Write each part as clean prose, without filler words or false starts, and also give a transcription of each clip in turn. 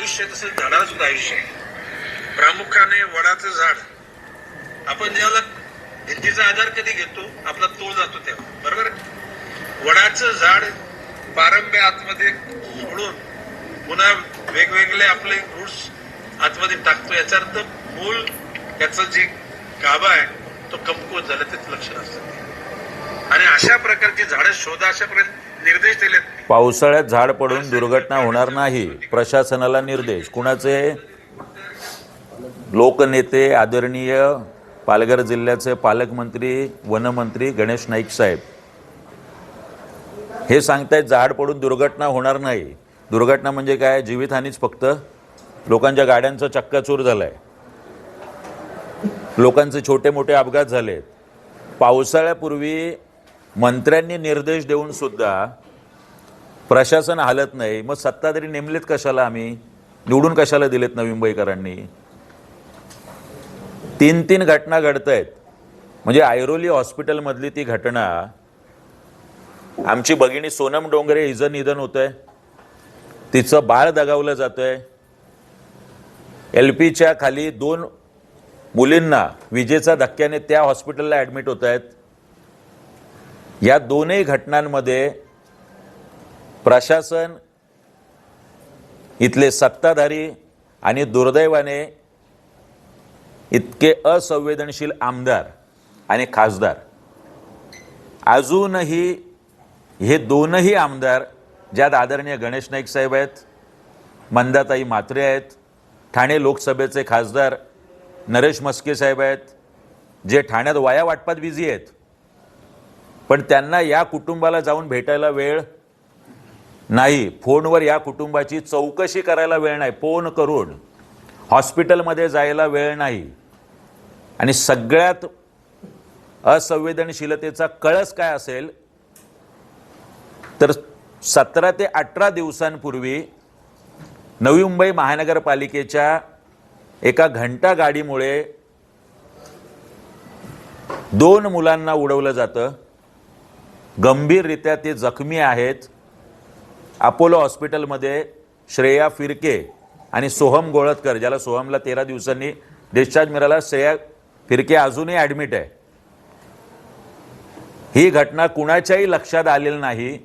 आयुष्य आहे तसं झाडाला सुद्धा आयुष्य आहे. प्रामुख्याने वडाचं झाड, आपण ज्याला भिंतीचा आधार कधी घेतो, आपला तोल जातो तेव्हा, बरोबर. वडाचं झाड पारंब्या आतमध्ये सोडून पुन्हा वेगवेगळे आपले रूट्स आतमध्ये टाकतो, याचा अर्थ मूळ याचं जे गाभा आहे तो कमकुवत झाला, तेच लक्षण असतं. आणि अशा प्रकारची झाडं शोधा, अशापर्यंत निर्देश दिलेत. पावसाळ्यात झाड पडून दुर्घटना होणार नाही, प्रशासनाला निर्देश. कुणाचे? लोकनेते आदरणीय पालघर जिल्ह्याचे पालकमंत्री वनमंत्री गणेश नाईक साहेब हे सांगतायत झाड पडून दुर्घटना होणार नाही. दुर्घटना म्हणजे काय? जीवितहानीच फक्त. लोकांच्या गाड्यांचा चक्काचूर झालाय, लोकांचे छोटे मोठे अपघात झालेत. पावसाळ्यापूर्वी मंत्र्यांनी निर्देश देऊन सुद्धा प्रशासन हालत नाही. मग सत्ताधारी नेमलेत कशाला? आम्ही निवडून कशाला दिलेत नवी मुंबईकरांनी? 3 घटना घडत आहेत. म्हणजे ऐरोली हॉस्पिटलमधली ती घटना, आमची भगिनी सोनम डोंगरे हिचं निधन होतंय, तिचं बाळ दगावलं जातंय. LPच्या खाली 2 मुलींना विजेचा धक्क्याने त्या हॉस्पिटलला ॲडमिट होत आहेत. या दोनही घटनांमध्ये प्रशासन, इथले सत्ताधारी आणि दुर्दैवाने इतके असंवेदनशील आमदार आणि खासदार, अजूनही हे दोनही आमदार, ज्यात आदरणीय गणेश नाईक साहेब आहेत, मंदाताई म्हात्रे आहेत, ठाणे लोकसभेचे खासदार नरेश मस्के साहेब आहेत, जे ठाण्यात वाया वाटपात बिझी आहेत, पण त्यांना या कुटुंबाला जाऊन भेटायला वेळ नाही. फोनवर या कुटुंबाची चौकशी करायला वेळ नाही, फोन करून हॉस्पिटलमध्ये जायला वेळ नाही. आणि सगळ्यात असंवेदनशीलतेचा कळस काय असेल तर 17 ते 18 दिवसांपूर्वी नवी मुंबई महानगरपालिकेच्या एका घंटा गाडीमुळे 2 मुलांना उडवलं जातं. गंभीररित्या ते जखमी आहेत. अपोलो हॉस्पिटलमध्ये श्रेया फिरके आणि सोहम गोळतकर, ज्याला सोहमला 13 दिवसांनी डिस्चार्ज मिळाला, श्रेया फिरके अजूनही ॲडमिट आहे. ही घटना कुणाच्याही लक्षात आलेली नाही,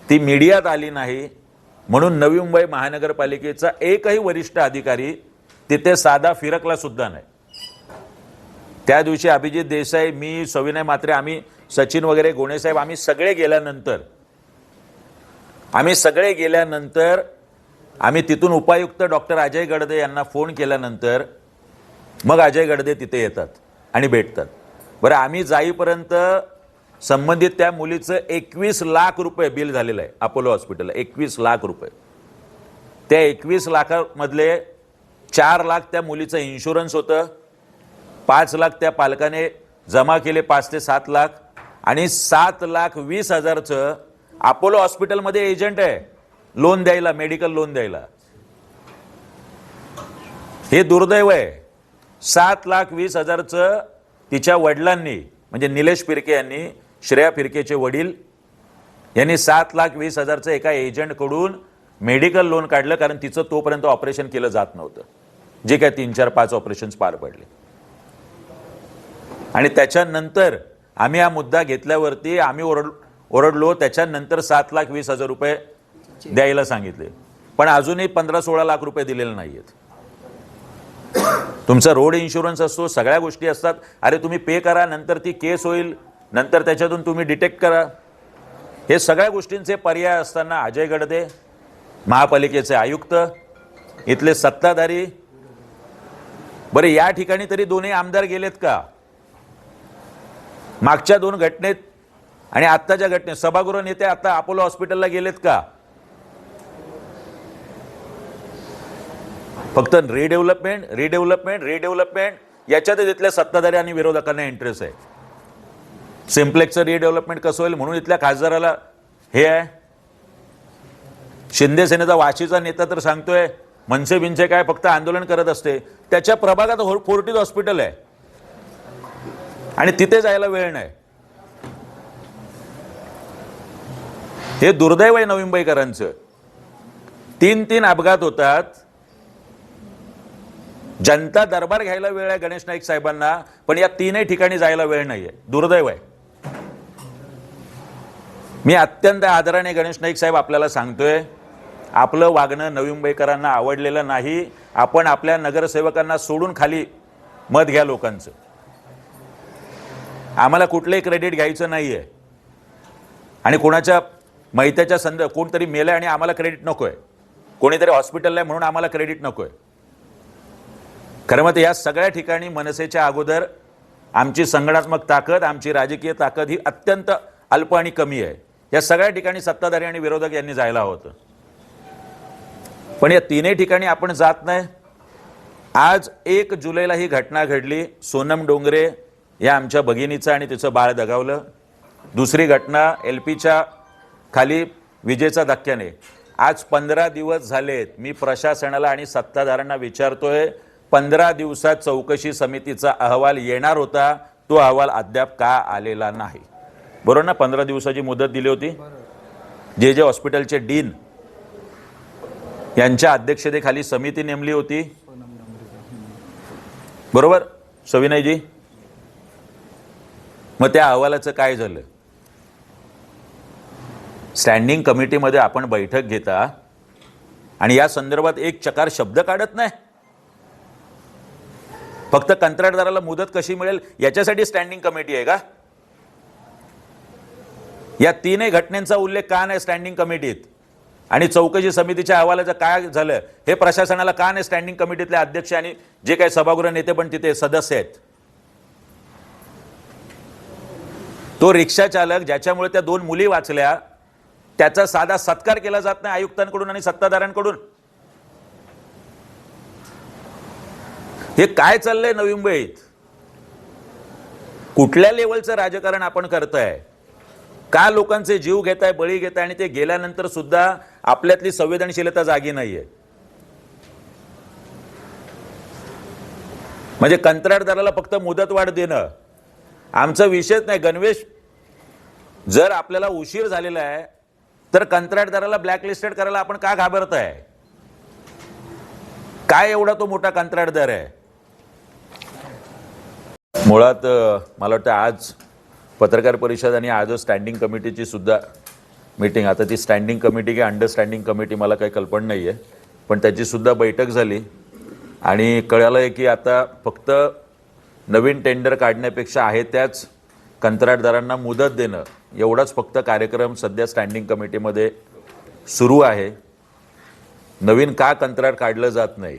ती मीडियात आली नाही, म्हणून नवी मुंबई महानगरपालिकेचा एकही वरिष्ठ अधिकारी तिथे साधा फिरकला सुद्धा नाही. त्या दिवशी अभिजित देसाई, मी, सविनय म्हात्रे, आम्ही, सचिन वगैरे, गोणेसाहेब, आम्ही सगळे गेल्यानंतर आम्ही तिथून उपायुक्त डॉक्टर अजय गडदे यांना फोन केल्यानंतर मग अजय गडदे तिथे येतात आणि भेटतात. बरं, आम्ही जाईपर्यंत संबंधित त्या मुलीचं 21 लाख रुपये बिल झालेलं आहे अपोलो हॉस्पिटलला. 21 लाख रुपये. त्या 21 लाखामधले 4 लाख त्या मुलीचं इन्शुरन्स होतं, 5 लाख त्या पालकाने जमा केले, 5 ते 7 लाख, आणि 7,20,000चं अपोलो हॉस्पिटलमध्ये एजंट आहे लोन द्यायला, मेडिकल लोन द्यायला. हे दुर्दैव आहे. 7,20,000चं तिच्या वडिलांनी, म्हणजे निलेश फिरके यांनी, श्रेया फिरकेचे वडील यांनी 7,20,000चं एका एजंटकडून मेडिकल लोन काढलं, कारण तिचं तोपर्यंत ऑपरेशन केलं जात नव्हतं, जे काय 3, 4, 5 ऑपरेशन्स पार पडले. आणि त्याच्यानंतर आम्ही हा मुद्दा घेतल्यावरती आम्ही ओरडलो. त्याच्यानंतर 7,20,000 रुपये द्यायला सांगितले, पण अजूनही 15-16 लाख रुपये दिलेले नाही आहेत. तुमचा रोड इन्शुरन्स असतो, सगळ्या गोष्टी असतात. अरे तुम्ही पे करा, नंतर ती केस होईल, नंतर त्याच्यातून तुम्ही डिटेक्ट करा. हे सगळ्या गोष्टींचे पर्याय असताना अजय गडदे, महापालिकेचे आयुक्त, इथले सत्ताधारी, बरे या ठिकाणी तरी दोन्ही आमदार गेलेत का? मागच्या 2 घटनेत आणि आत्ताच्या घटनेत सभागृह नेते आता अपोलो हॉस्पिटलला गेलेत का? फक्त रिडेव्हलपमेंट याच्यात इथल्या सत्ताधारी आणि विरोधकांना इंटरेस्ट आहे. सिम्प्लेक्सचं रिडेव्हलपमेंट कसं होईल म्हणून इथल्या खासदाराला हे आहे. शिंदे सेनेचा वाशीचा नेता तर सांगतोय मनसे बिनसे काय फक्त आंदोलन करत असते. त्याच्या प्रभागात फोर्टिस हॉस्पिटल आहे आणि तिथे जायला वेळ नाही. हे दुर्दैव आहे नवी मुंबईकरांचं. तीन अपघात होतात. जनता दरबार घ्यायला वेळ आहे गणेश नाईक साहेबांना, पण या तीनही ठिकाणी जायला वेळ नाहीये. दुर्दैव आहे. मी अत्यंत आदराने गणेश नाईक साहेब आपल्याला सांगतोय, आपलं वागणं नवी मुंबईकरांना आवडलेलं नाही. आपण आपल्या नगरसेवकांना सोडून खाली मत घ्या लोकांचं. आम्हाला कुठलंही क्रेडिट घ्यायचं नाहीये आणि कोणाच्या मैत्याच्या कोणतरी मेलंय आणि आम्हाला क्रेडिट नकोय, कोणीतरी हॉस्पिटलला आहे म्हणून आम्हाला क्रेडिट नकोय. खरं मग या सगळ्या ठिकाणी मनसेच्या अगोदर आमची संघटनात्मक ताकद, आमची राजकीय ताकद ही अत्यंत अल्प आणि कमी आहे. या सगळ्या ठिकाणी सत्ताधारी आणि विरोधक यांनी जायला होतं, पण या तीनही ठिकाणी आपण जात नाही. आज 1 जुलैला ही घटना घडली. सोनम डोंगरे या आमच्या भगिनीचं आणि तिचं बाळ दगावलं. दुसरी घटना LPच्या खाली विजेचा धक्क्याने. आज 15 दिवस झालेत. मी प्रशासनाला आणि सत्ताधाऱ्यांना विचारतोय, 15 दिवसात चौकशी समितीचा अहवाल येणार होता, तो अहवाल अद्याप का आलेला नाही? बरोबर ना? 15 दिवसाची मुदत दिली होती. जे हॉस्पिटलचे डीन यांच्या अध्यक्षतेखाली समिती नेमली होती, बरोबर सविनयजी? मग त्या अहवालाचं काय झालं? स्टँडिंग कमिटीमध्ये आपण बैठक घेता आणि या संदर्भात एक चकार शब्द काढत नाही. फक्त कंत्राटदाराला मुदत कशी मिळेल याच्यासाठी स्टँडिंग कमिटी आहे का? या तीनही घटनांचा उल्लेख का नाही स्टँडिंग कमिटीत? आणि चौकशी समितीच्या अहवालाचं काय झालं हे प्रशासनाला का नाही? स्टँडिंग कमिटीतले अध्यक्ष आणि जे काही सभागृह नेते पण तिथे सदस्य आहेत. तो रिक्षा चालक ज्याच्यामुळे त्या 2 मुली वाचल्या, त्याचा साधा सत्कार केला जात नाही आयुक्तांकडून आणि सत्ताधाऱ्यांकडून. हे काय चाललंय नवी मुंबईत? कुठल्या लेवलचं राजकारण आपण करताय? का लोकांचे जीव घेताय, बळी घेताय आणि ते गेल्यानंतर सुद्धा आपल्यातली संवेदनशीलता जागी नाहीये? म्हणजे कंत्राटदाराला फक्त मुदतवाढ देणं आमचा विषयच नाही. गणवेश, जर आपल्याला उशीर झालेला आहे तर कंत्राटदाराला ब्लॅकलिस्टेड करायला आपण का घाबरताय? काय एवढा तो मोठा कंत्राटदार आहे? मुळात मला वाटतं आज पत्रकार परिषद आणि आजच स्टँडिंग कमिटीची सुद्धा मीटिंग, आता ती स्टँडिंग कमिटी की अंडरस्टँडिंग कमिटी मला काही कल्पना नाही आहे, पण त्याची सुद्धा बैठक झाली आणि कळलं आहे की आता फक्त नवीन टेंडर काढण्यापेक्षा आहे त्याच कंत्राटदारांना मुदत देणं एवढाच फक्त कार्यक्रम सध्या स्टँडिंग कमिटीमध्ये सुरू आहे. नवीन का कंत्राट काढलं जात नाही?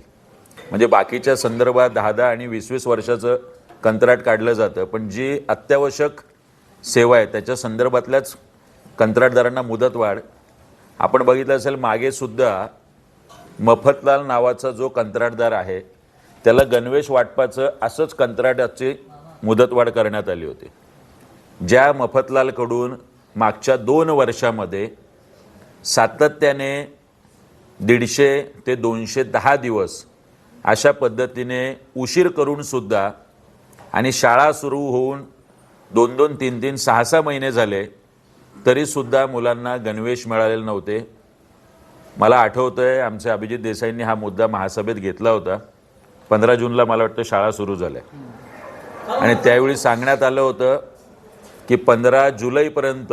म्हणजे बाकीच्या संदर्भात 10-10 आणि 20-20 वर्षाचं कंत्राट काढलं जातं, पण जी अत्यावश्यक सेवा आहे त्याच्या संदर्भातल्याच कंत्राटदारांना मुदतवाढ. आपण बघितलं असेल मागे सुद्धा मफतलाल नावाचा जो कंत्राटदार आहे त्याला गणवेश वाटपाचं असंच कंत्राटाची मुदतवाढ करण्यात आली होती. ज्या मफतलालकडून मागच्या 2 वर्षामध्ये सातत्याने 150 ते 210 दिवस अशा पद्धतीने उशीर करून सुद्धा आणि शाळा सुरू होऊन 2-2, 3-3, 6-6 महिने झाले तरीसुद्धा मुलांना गणवेश मिळालेले नव्हते. मला आठवतंय आमचे अभिजित देसाईंनी हा मुद्दा महासभेत घेतला होता. 15 जूनला मला वाटतं शाळा सुरू झाल्या आणि त्यावेळी सांगण्यात आलं होतं की 15 जुलैपर्यंत,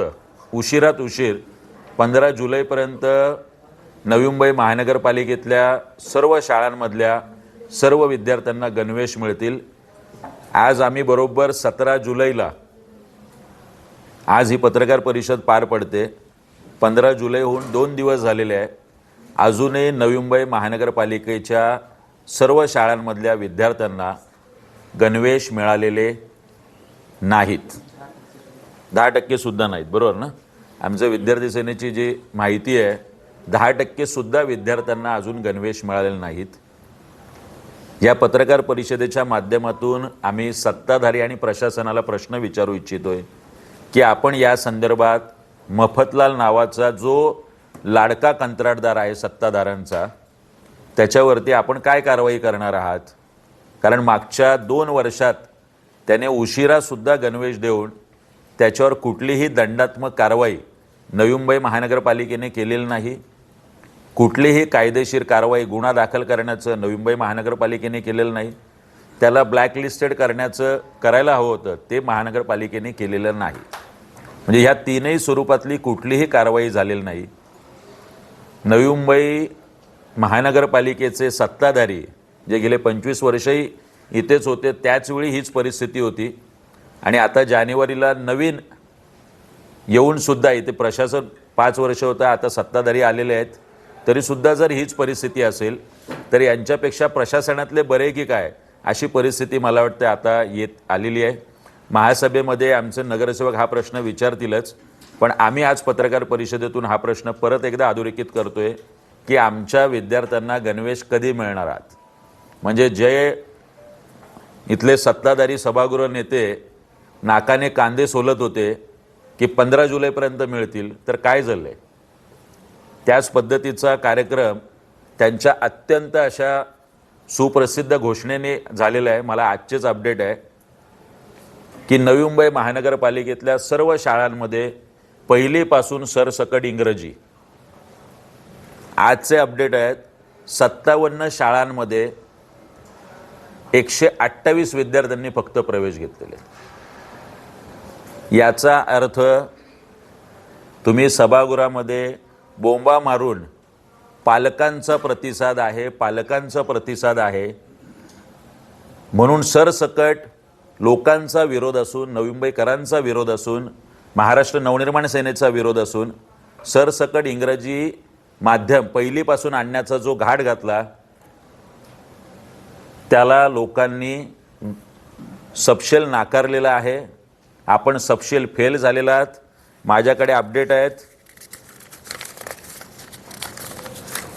उशिरात उशीर 15 जुलैपर्यंत नवी मुंबई महानगरपालिकेतल्या सर्व शाळांमधल्या सर्व विद्यार्थ्यांना गणवेश मिळतील. आज आम्ही बरोबर 17 जुलैला, आज ही पत्रकार परिषद पार पडते. 15 जुलै होऊन 2 दिवस झालेले आहे. अजूनही नवी मुंबई महानगरपालिकेच्या सर्व शाळांमधल्या विद्यार्थ्यांना गणवेश मिळालेले नाहीत. 10% सुद्धा नाहीत. बरोबर ना? आमच्या विद्यार्थी सेनेची जी माहिती आहे 10% सुद्धा विद्यार्थ्यांना अजून गणवेश मिळालेले नाहीत. या पत्रकार परिषदेच्या माध्यमातून आम्ही सत्ताधारी आणि प्रशासनाला प्रश्न विचारू इच्छितोय की आपण या संदर्भात मफतलाल नावाचा जो लाडका कंत्राटदार आहे सत्ताधाऱ्यांचा, त्याच्यावरती आपण काय कारवाई करणार आहात? कारण मागच्या 2 वर्षात त्याने उशिरासुद्धा गणवेश देऊन त्याच्यावर कुठलीही दंडात्मक कारवाई नवी मुंबई महानगरपालिकेने केलेली नाही. कुठलीही कायदेशीर कारवाई गुन्हा दाखल करण्याचं नवी मुंबई महानगरपालिकेने केलेलं नाही. त्याला ब्लॅकलिस्टेड करायला हवं होतं, ते महानगरपालिकेने केलेलं नाही. म्हणजे ह्या तीनही स्वरूपातली कुठलीही कारवाई झालेली नाही. नवी मुंबई महानगरपालिकेचे सत्ताधारी जे गेले 25 वर्षही इथेच होते, त्याचवेळी हीच परिस्थिती होती. आणि आता जानेवारीला नवीन येऊनसुद्धा इथे प्रशासन 5 वर्ष होतं, आता सत्ताधारी आलेले आहेत, तरीसुद्धा जर हीच परिस्थिती असेल तर यांच्यापेक्षा प्रशासनातले बरे की काय अशी परिस्थिती मला वाटते आता येत आलेली आहे. महासभेमध्ये आमचे नगरसेवक हा प्रश्न विचारतीलच, पण आम्ही आज पत्रकार परिषदेतून हा प्रश्न परत एकदा अधोरेखित करतोय की आमच्या विद्यार्थ्यांना गणवेश कधी मिळणार आहात. म्हणजे जे इथले सत्ताधारी सभागृह नेते नाकाने कांदे सोलत होते की 15 जुलैपर्यंत मिळतील, तर काय झालं आहे? त्याच पद्धतीचा कार्यक्रम त्यांच्या अत्यंत अशा सुप्रसिद्ध घोषणेने झालेला आहे. मला आजचेच अपडेट आहे की नवी मुंबई महानगरपालिकेतल्या सर्व शाळांमध्ये पहिलीपासून सरसकट इंग्रजी. आजचे अपडेट आहेत 57 शाळांमध्ये 128 विद्यार्थ्यांनी फक्त प्रवेश घेतलेले. याचा अर्थ तुम्ही सभागृहामध्ये बोंबा मारून पालकांचा प्रतिसाद आहे म्हणून सरसकट लोकांचा विरोध असून, नवी मुंबईकरांचा विरोध असून, महाराष्ट्र नवनिर्माण सेनेचा विरोध असून सरसकट इंग्रजी माध्यम पहिलीपासून आणण्याचा जो घाट घातला त्याला लोकांनी सपशेल नाकारलेला आहे. आपण सपशेल फेल झालेला आहात. माझ्याकडे अपडेट आहेत.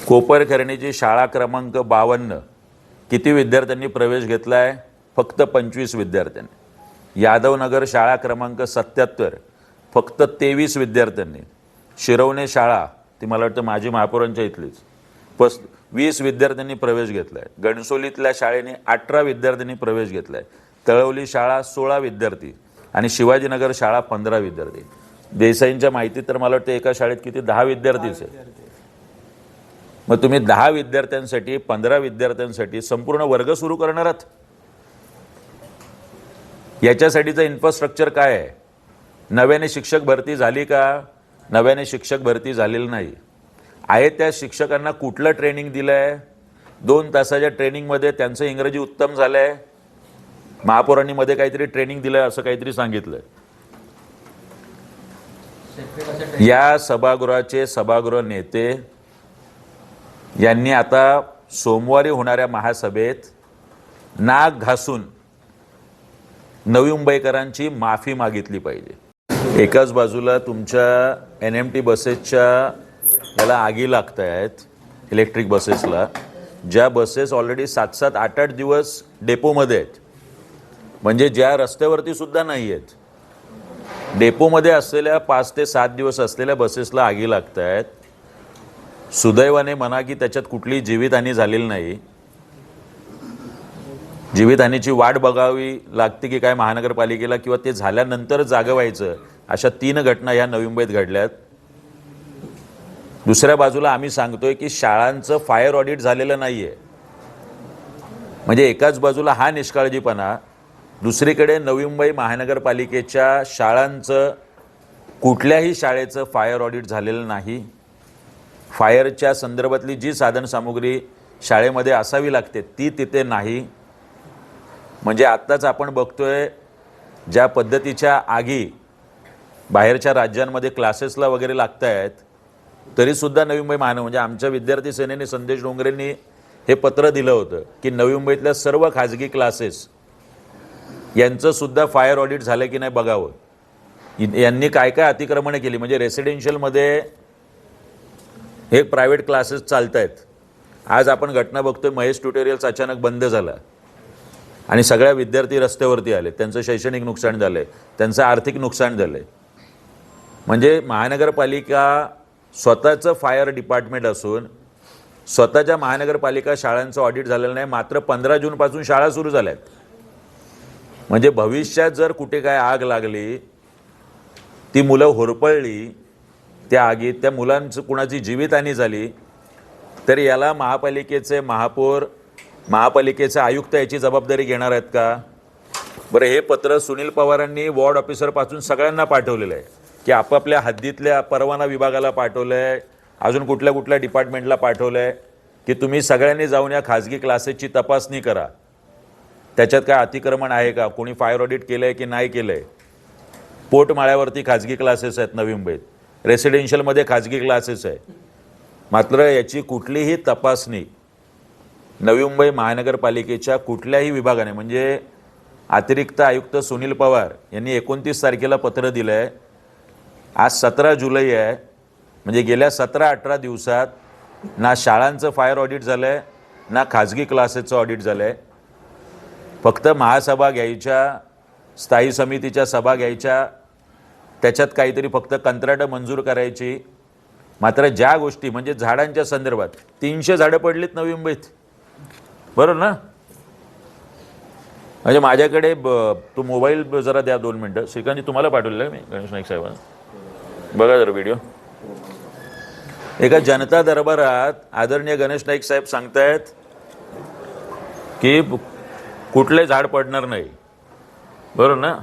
कोपरखरणीची शाळा क्रमांक 52 किती विद्यार्थ्यांनी प्रवेश घेतला आहे? फक्त 25 विद्यार्थ्यांनी. यादवनगर शाळा क्रमांक 77 फक्त 23 विद्यार्थ्यांनी. शिरवणे शाळा ती मला वाटतं माजी महापौरांच्या इथलीच 20 विद्यार्थ्यांनी प्रवेश घेतला आहे. गणसोलीतल्या शाळेने 18 विद्यार्थ्यांनी प्रवेश घेतला आहे. तळवली शाळा 16 विद्यार्थी आणि शिवाजीनगर शाळा 15 विद्यार्थी. देसाईंच्या माहितीत तर मला वाटतं एका शाळेत किती 10 विद्यार्थीच आहे. मग तुम्ही 10 विद्यार्थ्यांसाठी 15 विद्यार्थ्यांसाठी संपूर्ण वर्ग सुरू करणार आहात? याच्यासाठीचं इन्फ्रास्ट्रक्चर काय आहे? नव्याने शिक्षक भरती झाली का? नव्याने शिक्षक भरती झालेली नाही आहे. त्या शिक्षकांना कुठलं ट्रेनिंग दिलं आहे? 2 तासाच्या ट्रेनिंगमध्ये त्यांचं इंग्रजी उत्तम झालं आहे. महापौरांनी मध्ये काहीतरी ट्रेनिंग दिलं असं काहीतरी सांगितलं. या सभागृहाचे सभागृह नेते यांनी आता सोमवारी होणाऱ्या महासभेत नाक घासून नवी मुंबईकरांची माफी मागितली पाहिजे. एकाच बाजूला तुमच्या NMT बसेसच्या याला आगी लागत आहेत, इलेक्ट्रिक बसेसला, ज्या बसेस ऑलरेडी 7-7, 8-8 दिवस डेपोमध्ये आहेत. म्हणजे ज्या रस्त्यावरती सुद्धा नाही आहेत, डेपोमध्ये असलेल्या 5 ते 7 दिवस असलेल्या बसेसला आगी लागत आहेत. सुदैवाने म्हणा की त्याच्यात कुठलीही जीवितहानी झालेली नाही. जीवितहानीची वाट बघावी लागते की काय महानगरपालिकेला, किंवा ते झाल्यानंतर जागवायचं, अशा 3 घटना ह्या नवी मुंबईत घडल्यात. दुसऱ्या बाजूला आम्ही सांगतोय की शाळांचं फायर ऑडिट झालेलं नाही आहे. म्हणजे एकाच बाजूला हा निष्काळजीपणा, दुसरीकडे नवी मुंबई महानगरपालिकेच्या शाळांचं कुठल्याही शाळेचं फायर ऑडिट झालेलं नाही. फायरच्या संदर्भातली जी साधनसामुग्री शाळेमध्ये असावी लागते ती तिथे नाही. म्हणजे आत्ताच आपण बघतोय ज्या पद्धतीच्या आगी बाहेरच्या राज्यांमध्ये क्लासेसला वगैरे लागत आहेत, तरीसुद्धा नवी मुंबई म्हणजे आमच्या विद्यार्थी सेनेने संदेश डोंगरेंनी हे पत्र दिलं होतं की नवी मुंबईतल्या सर्व खाजगी क्लासेस यांचं सुद्धा फायर ऑडिट झालं की नाही बघावं. यांनी काय काय अतिक्रमणे केली. म्हणजे रेसिडेन्शियलमध्ये हे प्रायव्हेट क्लासेस चालत आहेत. आज आपण घटना बघतोय, महेश ट्युटोरियल्स अचानक बंद झाला आणि सगळ्या विद्यार्थी रस्त्यावरती आले. त्यांचं शैक्षणिक नुकसान झालं आहे, त्यांचं आर्थिक नुकसान झालं आहे. म्हणजे महानगरपालिका स्वतःचं फायर डिपार्टमेंट असून स्वतःच्या महानगरपालिका शाळांचं ऑडिट झालेलं नाही. मात्र 15 जूनपासून शाळा सुरू झाल्या आहेत. म्हणजे भविष्यात जर कुठे काय आग लागली, ती मुलं होरपळली त्या आगीत, त्या मुलांचं कुणाची जीवितहानी झाली, तर याला महापालिकेचे महापौर, महापालिकेचे आयुक्त याची जबाबदारी घेणार आहेत का? बरं, हे पत्र सुनील पवारांनी वॉर्ड ऑफिसरपासून सगळ्यांना पाठवलेलं आहे की आपापल्या हद्दीतल्या परवाना विभागाला पाठवलं आहे, अजून कुठल्या कुठल्या डिपार्टमेंटला पाठवलं आहे की तुम्ही सगळ्यांनी जाऊन या खाजगी क्लासेसची तपासणी करा, त्याच्यात काय अतिक्रमण आहे का, कोणी फायर ऑडिट केलं आहे की नाही केलं आहे. पोटमाळ्यावरती खाजगी क्लासेस आहेत नवी मुंबईत, रेसिडेन्शियलमध्ये खाजगी क्लासेस आहे, मात्र याची कुठलीही तपासणी नवी मुंबई महानगरपालिकेच्या कुठल्याही विभागाने, म्हणजे अतिरिक्त आयुक्त सुनील पवार यांनी 29 तारखेला पत्र दिलं आहे, आज 17 जुलै आहे, म्हणजे गेल्या 17-18 दिवसात ना शाळांचं फायर ऑडिट झालं आहे ना खाजगी क्लासेसचं ऑडिट झालं आहे. फक्त महासभा घ्यायच्या, स्थायी समितीच्या सभा घ्यायच्या, त्याच्यात काहीतरी फक्त कंत्राटं मंजूर करायची. मात्र ज्या गोष्टी म्हणजे झाडांच्या संदर्भात 300 झाडं पडलीत नवी मुंबईत, बरोबर ना? म्हणजे माझ्याकडे तो मोबाईल जरा द्या 2 मिनटं. श्रीकांतजी तुम्हाला पाठवलेलं आहे मी गणेश नाईक साहेबांना, बघा जरा व्हिडिओ. एका जनता दरबारात आदरणीय गणेश नाईक साहेब सांगतायत की कुठले झाड पडणार नाही, बरोबर ना?